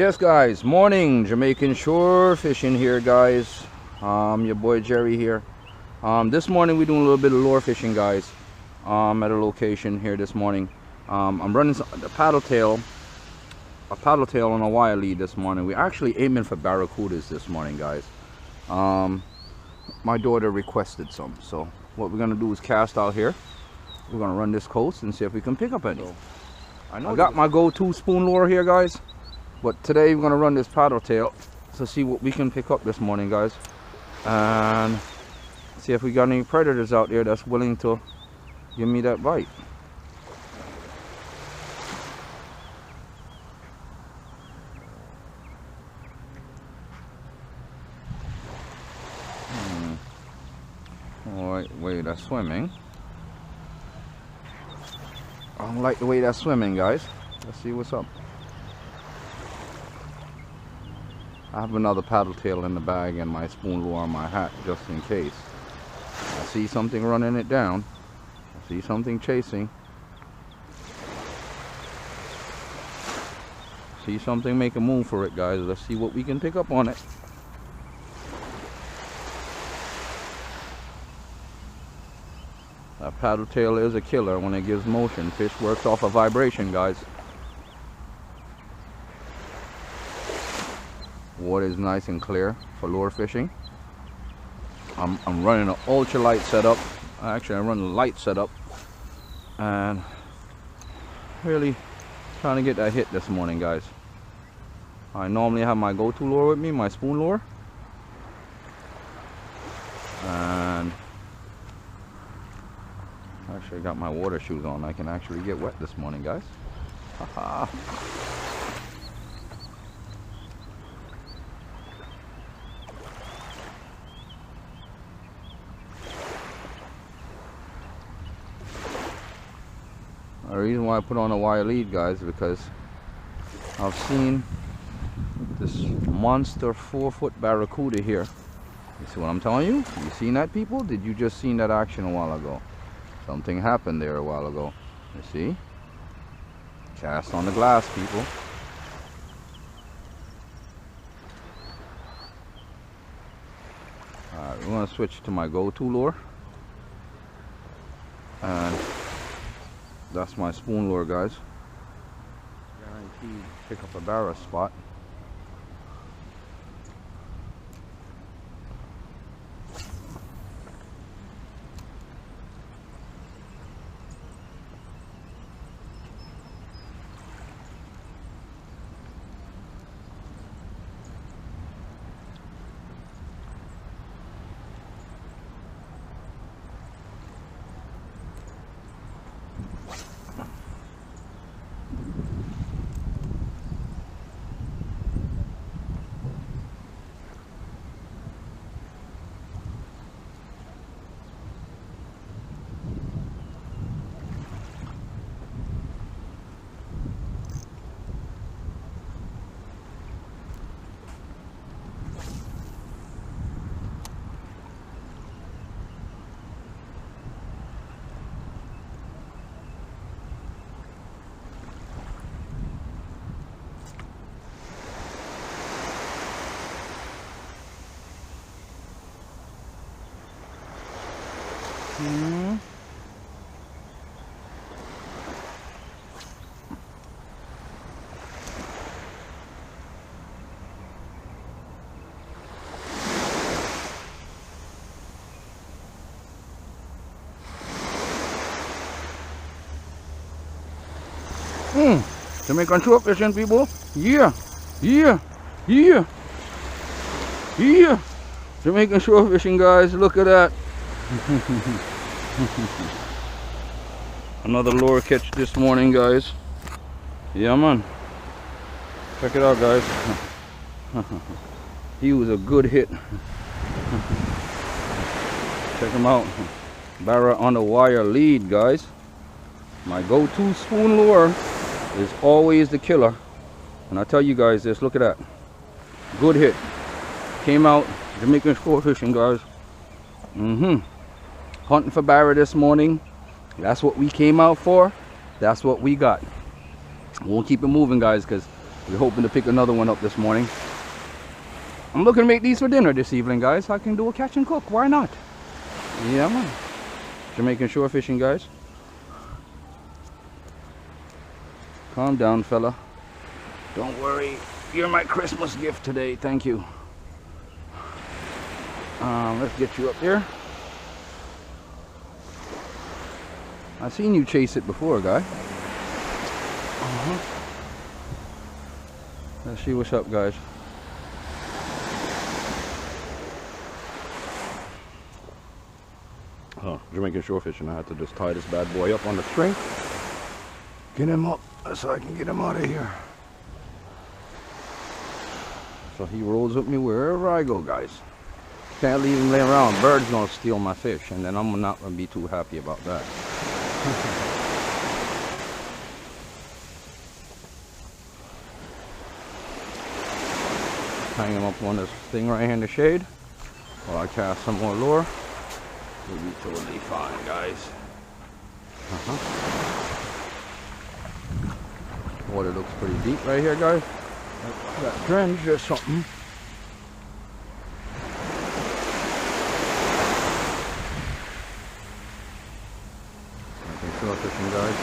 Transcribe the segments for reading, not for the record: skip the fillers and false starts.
Yes guys, morning. Jamaican shore fishing here guys. Your boy Jerry here. This morning we're doing a little bit of lure fishing guys. At a location here this morning. I'm running a paddle tail on a wire lead this morning. We're actually aiming for barracudas this morning guys. My daughter requested some, so what we're gonna do is cast out here. We're gonna run this coast and see if we can pick up any. I got my go-to spoon lure here guys, but today we're gonna run this paddle tail to see what we can pick up this morning guys, and see if we got any predators out there that's willing to give me that bite. Alright, way that's swimming. I don't like the way that's swimming guys. Let's see what's up. I have another paddle tail in the bag and my spoon lure on my hat just in case. I see something running it down. I see something chasing. See something make a move for it guys. Let's see what we can pick up on it. That paddle tail is a killer when it gives motion. Fish works off of vibration guys. Water is nice and clear for lure fishing. I'm running an ultralight setup. Actually, I run a light setup, and really trying to get that hit this morning, guys. I normally have my go-to lure with me, my spoon lure, and actually I got my water shoes on. I can actually get wet this morning, guys. Haha. The reason why I put on a wire lead guys, because I've seen this monster 4-foot barracuda here. You see what I'm telling you? You seen that, people? Did you just seen that action a while ago? Something happened there a while ago. You see? Cast on the glass, people. Alright, we're gonna switch to my go-to lure. And that's my spoon lure guys. Guaranteed pick up a barra spot. Jamaican shore fishing, people. Yeah, yeah, yeah, yeah. Jamaican shore fishing, guys. Look at that. Another lure catch this morning, guys. Yeah, man. Check it out, guys. He was a good hit. Check him out. Barra on the wire lead, guys. My go-to spoon lure is always the killer. And I tell you guys this, look at that. Good hit. Came out Jamaican shore fishing, guys. Hunting for barra this morning. That's what we came out for. That's what we got. We'll keep it moving, guys, because We're hoping to pick another one up this morning. I'm looking to make these for dinner this evening, guys. I can do a catch and cook. Why not? Yeah, man. Jamaican shore fishing, guys. Calm down, fella. Don't worry. You're my Christmas gift today. Thank you. Let's get you up here. I've seen you chase it before, guy. Let's see what's up, guys. Jamaican shore fishing. I had to just tie this bad boy up on the string. Get him up so I can get him out of here. So he rolls with me wherever I go, guys. Can't leave him lay around. Birds gonna steal my fish, and then I'm not gonna be too happy about that. Hang him up on this thing right here in the shade while I cast some more lure. We'll be totally fine, guys. Water looks pretty deep right here, guys. That drench or something. Shore fishing, guys.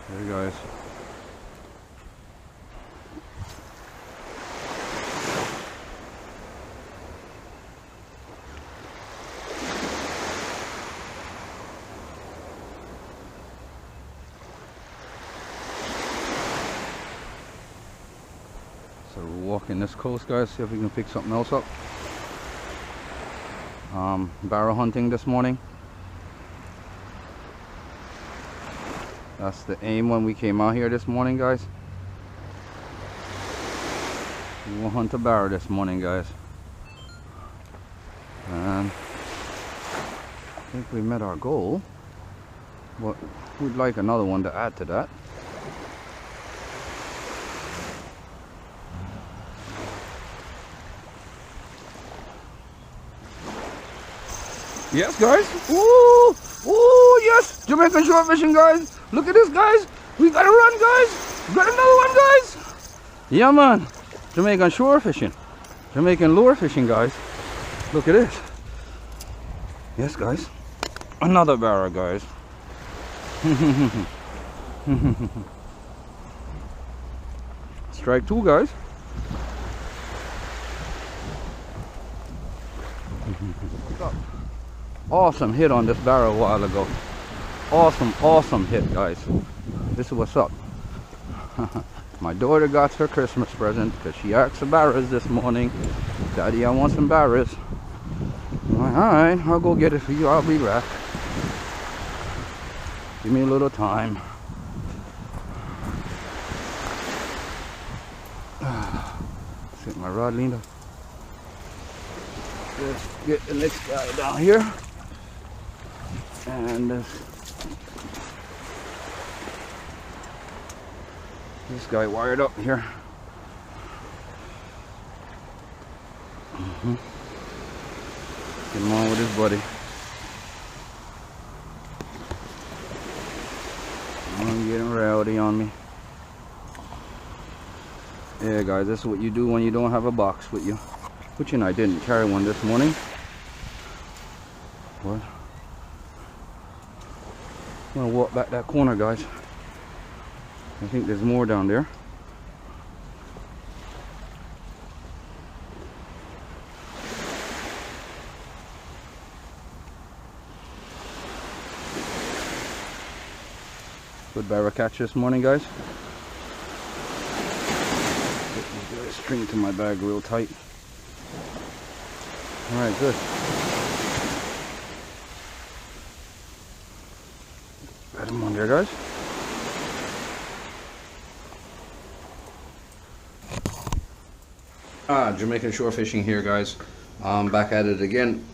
There you guys. So we're walking this coast, guys, see if we can pick something else up. Barra hunting this morning. That's the aim when we came out here this morning, guys. We will hunt a barra this morning, guys. And I think we met our goal, but we'd like another one to add to that. Yes, guys. Ooh, ooh, yes. Jamaican shore fishing, guys. Look at this, guys. We gotta run, guys. We got another one, guys. Yeah, man. Jamaican shore fishing. Jamaican lure fishing, guys. Look at this. Yes, guys. Another barra, guys. Strike two, guys. Awesome hit on this barra a while ago. Awesome hit, guys. This is what's up. My daughter got her Christmas present because she asked for barras this morning. Daddy, I want some barras. I'm like, alright, I'll go get it for you. I'll be back. Give me a little time. Set my rod leaner. Let's get the next guy down here. And this guy wired up here. Get him on with his buddy. I'm getting rowdy on me. Yeah, guys, this is what you do when you don't have a box with you. Which, and I didn't carry one this morning. What? I'm gonna walk back that corner, guys. I think there's more down there. Good barra catch this morning, guys. Get the string to my bag real tight. Alright, good. Got him on there, guys. Jamaican shore fishing here, guys. Back at it again.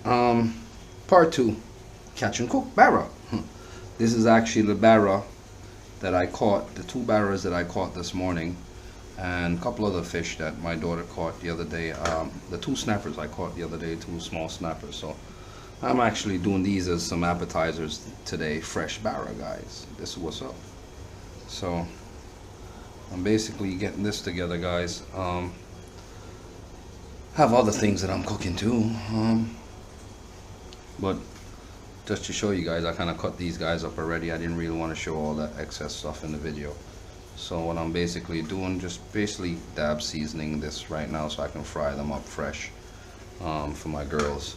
Part 2, catch and cook barra. This is actually the barra that I caught, the 2 barras that I caught this morning, and a couple other fish that my daughter caught the other day. The 2 snappers I caught the other day, 2 small snappers. So I'm actually doing these as some appetizers today. Fresh barra, guys. This is what's up. So I'm basically getting this together, guys. Have other things that I'm cooking too, but just to show you guys, I kind of cut these guys up already. I didn't really want to show all that excess stuff in the video. So what I'm basically doing, just basically dab seasoning this right now so I can fry them up fresh for my girls.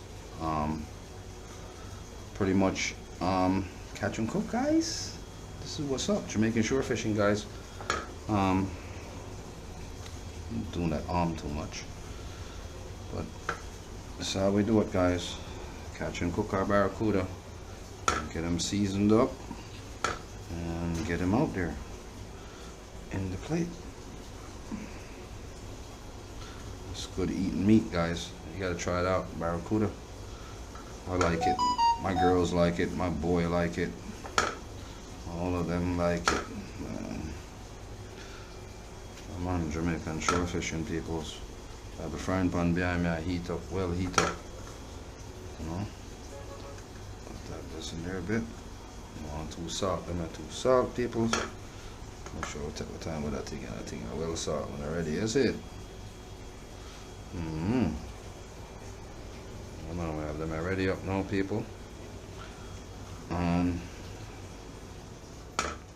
Pretty much catch and cook, guys. This is what's up. Jamaican shore fishing, guys. I'm doing that too much, but this is how we do it, guys. Catch and cook our barracuda, get them seasoned up, and get them out there in the plate. It's good eating meat, guys. You gotta try it out. Barracuda, I like it, my girls like it, my boy like it, all of them like it. I'm on Jamaican shore fishing, peoples. I have a frying pan behind me. I heat up, well heat up, you know. Tap this in there a bit. I want 2 salt, them are 2 salt, peoples. I'll show you what time with that thing. I think I will salt when they're ready. Is it? I'm gonna have them ready up now, people.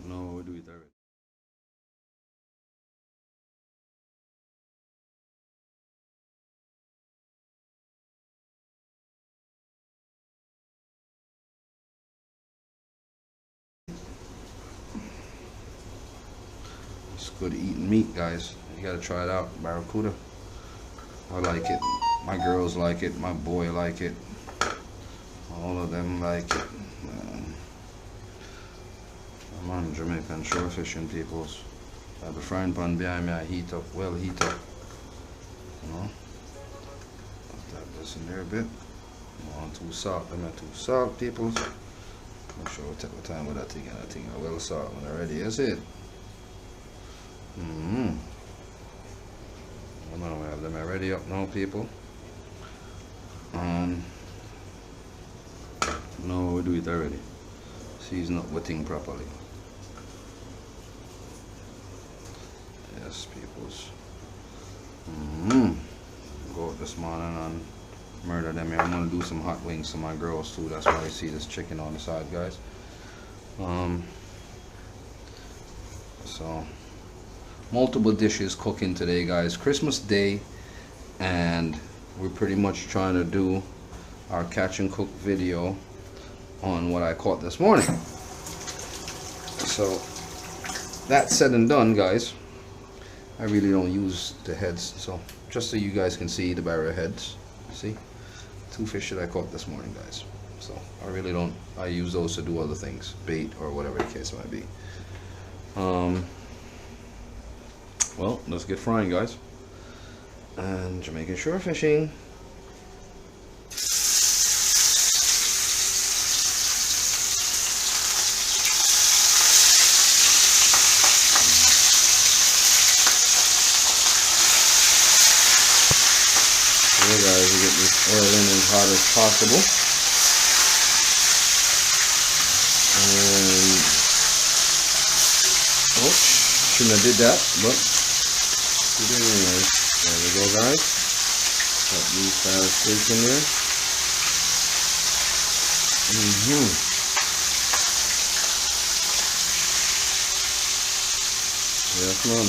No, we do it already. It's good eating meat, guys. You gotta try it out. Barracuda, I like it, my girls like it, my boy like it, all of them like it. I'm on Jamaican shore fishing, peoples. I have a frying pan behind me. I heat up, well heat up, you know. I'll tap this in there a bit. I want 2 salt, them are 2 salt, peoples. I'll show you what time with that thing. I think I will salt when they're ready. Is it? I'm gonna have them ready up now, people. No, we do it already. Season up the thing properly. Yes, peoples. Go out this morning and murder them here. I'm gonna do some hot wings for my girls too. That's why you see this chicken on the side, guys. So multiple dishes cooking today, guys. Christmas Day, and we're pretty much trying to do our catch and cook video on what I caught this morning. So that said and done, guys, I really don't use the heads, so just so you guys can see the barra heads. See, 2 fish that I caught this morning, guys. So I really don't, I use those to do other things, bait or whatever the case might be. Well, let's get frying, guys. And Jamaican shore fishing. Here, guys, we get this oil in as hot as possible. And oh, shouldn't have did that, but anyway, there we go, guys. Got these style steak in there. Yes, man.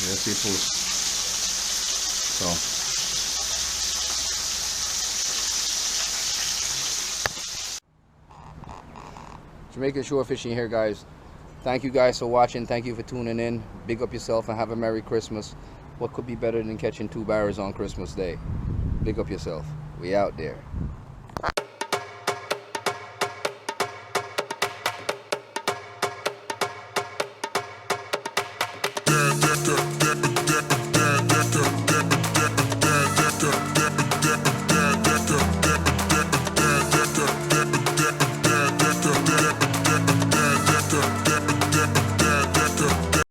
Yes, people. So Jamaican Shore Fishing here, guys. Thank you guys for watching. Thank you for tuning in. Big up yourself and have a Merry Christmas. What could be better than catching 2 barras on Christmas Day? Big up yourself. We out there.